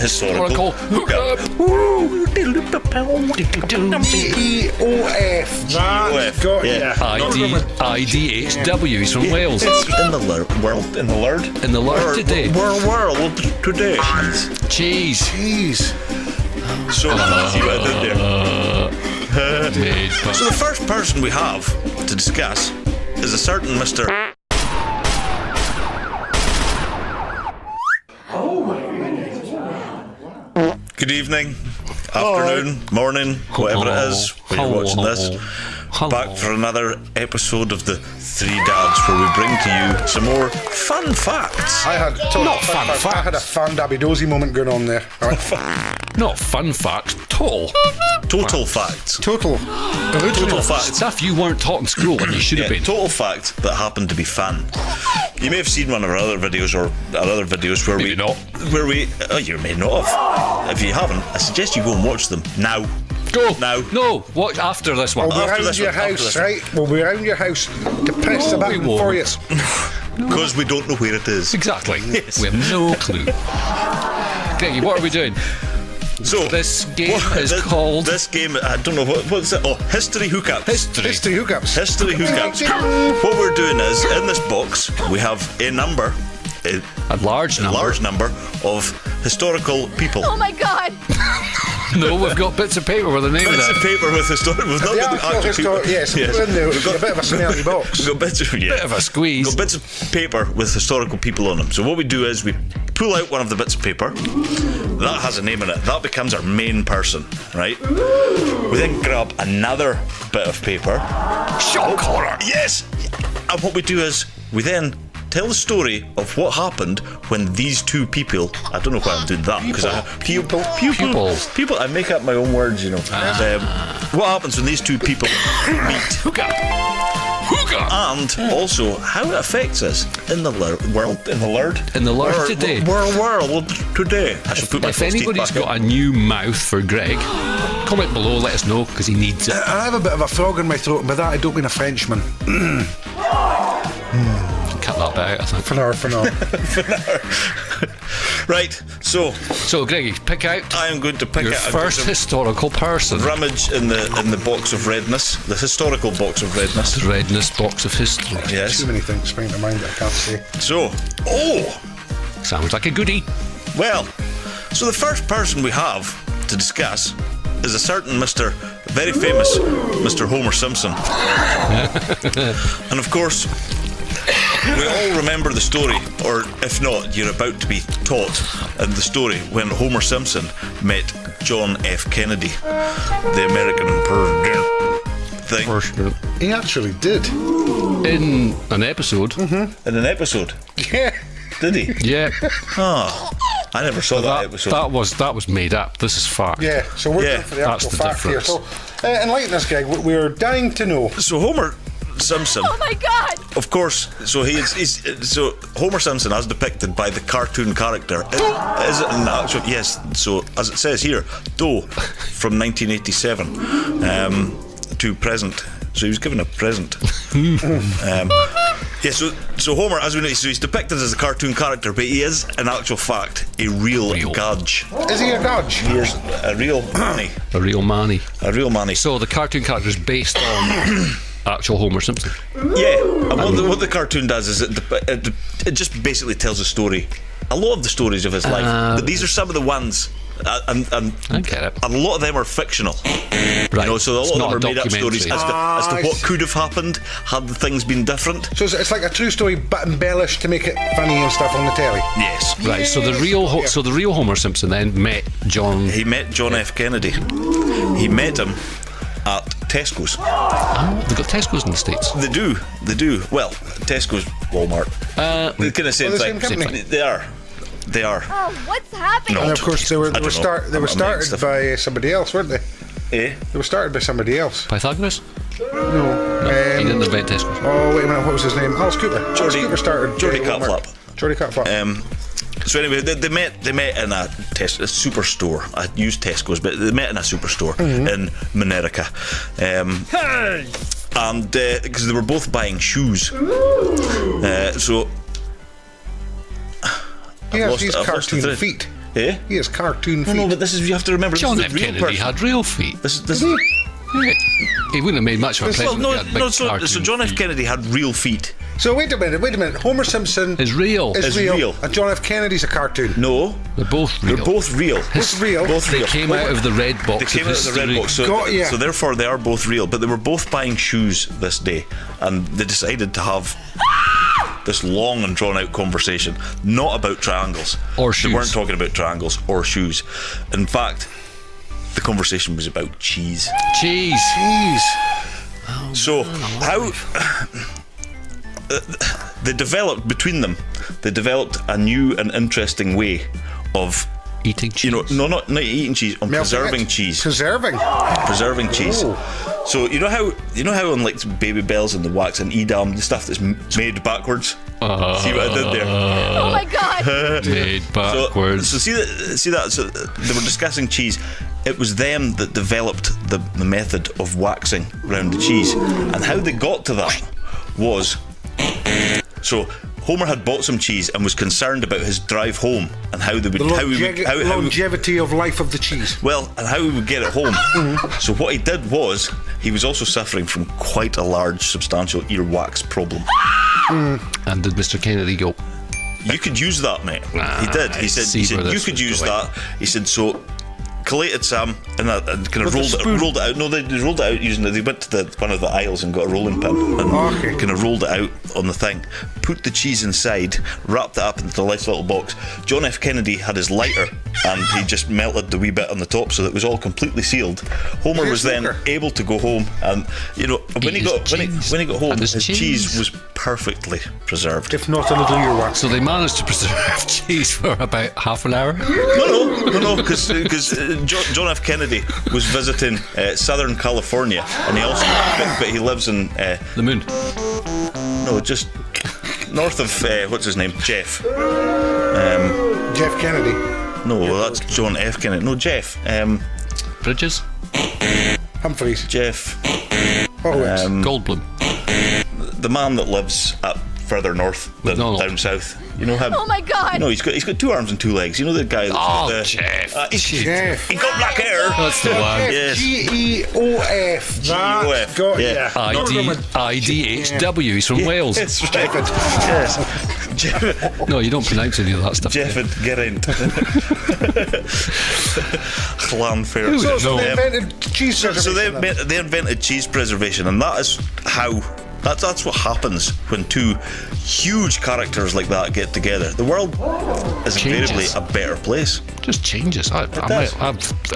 historical hookup. G-E-O-F. Got ya. IDHW. He's from Wales. It's in the world. In the Lord. In the Lord today. World today. Cheese. Jeez. So, see what I did there. So the first person we have to discuss is a certain Mr. Good evening, afternoon, morning, whatever it is when you're watching this. Back for another episode of the Three Dads, where we bring to you some more fun facts. I had I had a fun dabby dozy moment going on there. All right. Not fun facts. Total facts. Total facts. Stuff you weren't taught in school and you should have been. Total fact that happened to be fun. You may have seen one of our other videos or our other videos where Maybe not. You may not have. If you haven't, I suggest you go and watch them now. Go now. No, watch after this one. We'll be After around this your one, after house, this right? We'll be around your house to press the button won't. for you. Because we don't know where it is. Exactly. Yes. We have no clue. Greggy, what are we doing? So This game is called... This game, I don't know what's it. Oh, History Hookups. History hookups. History Hookups. What we're doing is, in this box, we have a number. A large number of historical people. Oh my god! No, we've got bits of paper with the name Bits of of it. paper with historical. We've not got the actual people. Yes, we've got a bit of a smelly box. We've got bits of Bit of a squeeze. Got bits of paper with historical people on them. So what we do is we pull out one of the bits of paper that has a name in it. That becomes our main person, right? We then grab another bit of paper. Shock horror. Yes. And what we do is we then tell the story of what happened when these two people. I don't know why I'm doing that because people. I make up my own words, you know. What happens when these two people meet? Hookup. And also how it affects us in the world. In the Lord today. World today. I should put my If false teeth anybody's back got a new mouth for Greg, comment below, let us know, because he needs it. I have a bit of a frog in my throat, and by that I don't mean a Frenchman. Cut that bit out, I think. For now. Right, so Greggy, pick out I am going to pick your out first historical person. rummage in the box of redness, the historical box of redness. The redness box of history. Yes. Too many things spring to mind that I can't say. So, Sounds like a goodie. well, so the first person we have to discuss is a certain very famous Mr. Homer Simpson. And of course, we all remember the story, or if not, you're about to be taught in the story when Homer Simpson met John F. Kennedy, the American president thing. He actually did. In an episode. In an episode. Yeah. Did he? Yeah. Oh, I never saw that episode. That was made up. This is fact. Yeah, so we're going for the that's actual the fact here. difference. So, enlighten us, Greg. We're dying to know. So Homer Simpson, Oh my god! of course, so so Homer Simpson, as depicted by the cartoon character, is it an actual? Yes. So as it says here, from 1987 to present. So he was given a present. Yeah. So Homer, as we know, so he's depicted as a cartoon character, but he is, in actual fact, a real gudge. Is he a dodge? He is a real manny. A real manny. A real manny. So the cartoon character is based on actual Homer Simpson. Yeah, and what the cartoon does is it just basically tells a story. A lot of the stories of his life. But these are some of the ones, and I get it. a lot of them are fictional. Right. You know, so a It's lot not of them are made up documentary. stories as to what could have happened had the things been different. So it's like a true story, but embellished to make it funny and stuff on the telly. Yes. Right. So the real Homer Simpson then met John. He met John F. Kennedy. He met him at Tesco's. They've got Tesco's in the States. They do. Well, Tesco's, Walmart. They're kind of same the thing. same company. They are. Oh, what's happening? And of course, they were I don't know. started by somebody else, weren't they? Eh? They were started by somebody else. Pythagoras? No. He didn't invent Tesco's. Oh, wait a minute, what was his name? Alice Cooper. Geordie- Alice Cooper started. Geordie Walmart. Catflap. Geordie Catflap. So anyway, they met in a superstore. I used Tesco's, but they met in a superstore in America. And because they were both buying shoes. So he has these I've lost the cartoon thread. feet. Eh? He has cartoon feet. No, but this is, you have to remember, John this F. is the real Kennedy person. had real feet. This Yeah. He wouldn't have made much of a well, president if he had big so cartoon John F. feet. Kennedy had real feet. So wait a minute. Homer Simpson Is real. is Is real, real. and John F. Kennedy's a cartoon. No, They're both real. they're both real. What's real? Both They real. came out of the red They box came of out of the red history. box, so, Got ya. so therefore they are both real. But they were both buying shoes this day, and they decided to have this long and drawn out conversation, not about triangles Or They shoes. weren't talking about triangles or shoes. In fact, the conversation was about cheese. Cheese. Jeez. So how they developed between them? They developed a new and interesting way of, Eating cheese. you know, not eating cheese, on Melting preserving it. cheese. Preserving. Preserving cheese. Oh. So you know how on like Baby Bells and the wax and Edam, the stuff that's made backwards. See what I did there? Oh my god. Made backwards. So see that. So they were discussing cheese. It was them that developed the method of waxing around the cheese, and how they got to that was, so Homer had bought some cheese and was concerned about his drive home and how they would The longevity of life of the cheese. and how he would get it home. So what he did was, he was also suffering from quite a large, substantial earwax problem. And did Mr. Kennedy go, You could use that, mate. He did. He said where you this could was use going. that. He said, so collated some and kind of With a spoon? rolled it out. No, they rolled it out using they went to one of the aisles and got a rolling pin and Okay. kind of rolled it out on the thing, put the cheese inside, wrapped it up into a nice little box. John F. Kennedy had his lighter and he just melted the wee bit on the top so that it was all completely sealed. Homer was then smoker? able to go home, and you know when he his got cheese. when he got home, And his his cheese cheese. was perfectly preserved. If not a little earwax. so they managed to preserve cheese for about half an hour? No, because John F. Kennedy was visiting Southern California, and he also, but he lives in The moon. no, just north of what's his name, Jeff. Jeff Kennedy. No, that's John F. Kennedy. No, Jeff. Bridges? Humphreys. Jeff, Horowitz. Goldblum. the man that lives up further north than McDonald. down south. You know him? Oh my god. No, he's got 2 arms and 2 legs. You know the guy that's Oh, got the Jeff. He got black hair. That's the one. Yes. Geof. G-E-O-F. Got Yeah. ya. IDHW. He's from Wales. That's right. Yes. No, you don't pronounce any of that stuff. Jeffed Geraint. Clanfair. Who would So know? they invented cheese So preservation. they invented cheese preservation, and that is how. That's what happens when two huge characters like that get together. The world is invariably Changes. a better place. Just changes. I does.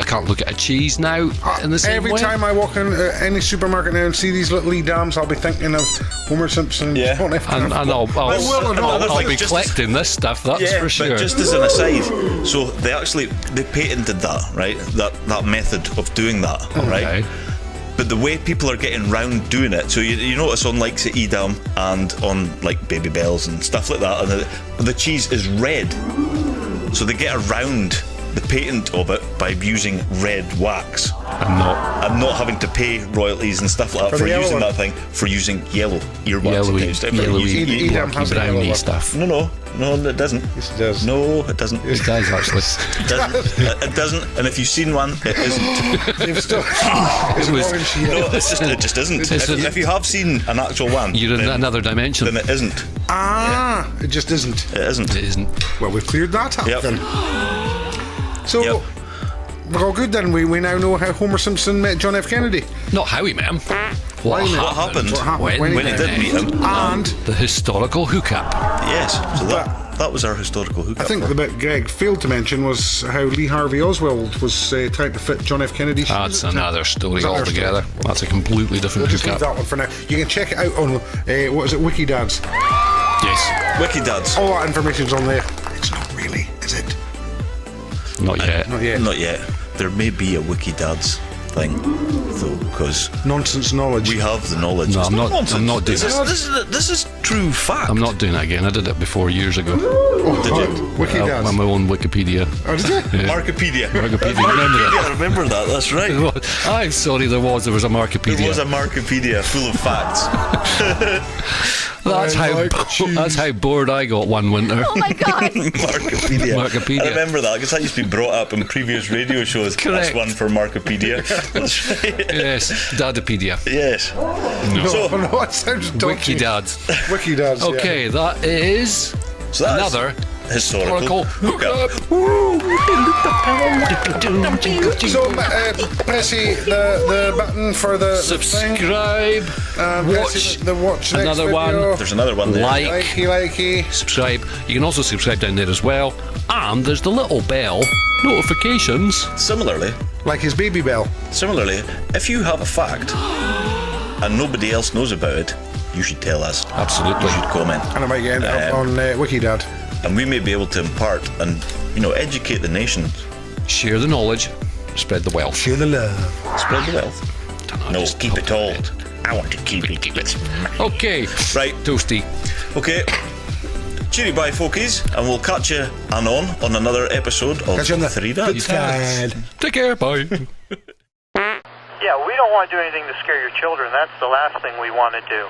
can't look at a cheese now in the same Every way. time I walk in any supermarket now and see these little Edams, I'll be thinking of Homer Simpson. Yeah. John F. And I'll will and all. I'll be Just- collecting this stuff, that's for sure. But just as an aside, so they patented that, right? That method of doing that, right? Okay. But the way people are getting round doing it, so you notice on like say Edam and on like Baby Bells and stuff like that, and the cheese is red. So they get around the patent of it by using red wax I'm not. and not having to pay royalties and stuff like that For for the yellow using one. that thing, for using yellow earwax. Yellowy, instead of yellowy, using- Edam has a yellow browny one. stuff. No, it doesn't. Yes, it does. No, it doesn't. It does actually. It doesn't. It doesn't. And if you've seen one, it isn't. They've still. It's was- orange No, here. it just isn't. It's If you have seen an actual one, You're in then, another dimension. then it isn't. It just isn't. It isn't. It isn't. Well, we've cleared that up Yep. then. So, Yep. we're all good then. We now know how Homer Simpson met John F. Kennedy. Not how he met him. Why What he met him. happened? What happened? When When he did meet him. And The historical hookup. Yes. So that was our historical hookup. I think the bit Greg failed to mention was how Lee Harvey Oswald was trying to fit John F. Kennedy's That's shoes. another story Is that another altogether. story? That's a completely different We'll just leave hookup. that one for now. You can check it out on, what is it, Wikidads. Yes. Wiki Dads. All that information's on there. It's not really, is it? Not yet. Not yet. Not yet. There may be a Wiki Dads thing, though, because Nonsense knowledge. we have the knowledge. No, It's I'm not- nonsense. I'm not doing this. that. This is true fact. I'm not doing that again. I did it before years ago. Wiki Dads. I'm my own Wikipedia. Oh, did you? Markipedia. Markipedia, remember that? I remember that. That's right. I'm sorry, there was a Markipedia. There was a Markipedia full of facts. That's how bored I got one winter. Oh my God. Markipedia. I remember that because that used to be brought up in previous radio shows. Correct. That's one for Markipedia. That's right. Yes, Dadapedia. Yes. No, it sounds dodgy. Wiki Dads. Wiki Dads. Okay, that is So that's another historical hookup. So, Pressy, the button for the subscribe, watch the watch next another video. There's another one there. Likey. subscribe. You can also subscribe down there as well. And there's the little bell notifications. Similarly, Like his baby bell. if you have a fact and nobody else knows about it, you should tell us. Absolutely. You should comment. And I might get it up on Wikidad. And we may be able to impart and, educate the nation. Share the knowledge, spread the wealth. Share the love. Spread the wealth. No, just keep it top all. it. I want to keep it. Okay. Right. Toasty. Okay. Cheery bye, folkies. And we'll catch you anon on another episode of Catch you on the Three Dads. Take care. Bye. Yeah, we don't want to do anything to scare your children. That's the last thing we want to do.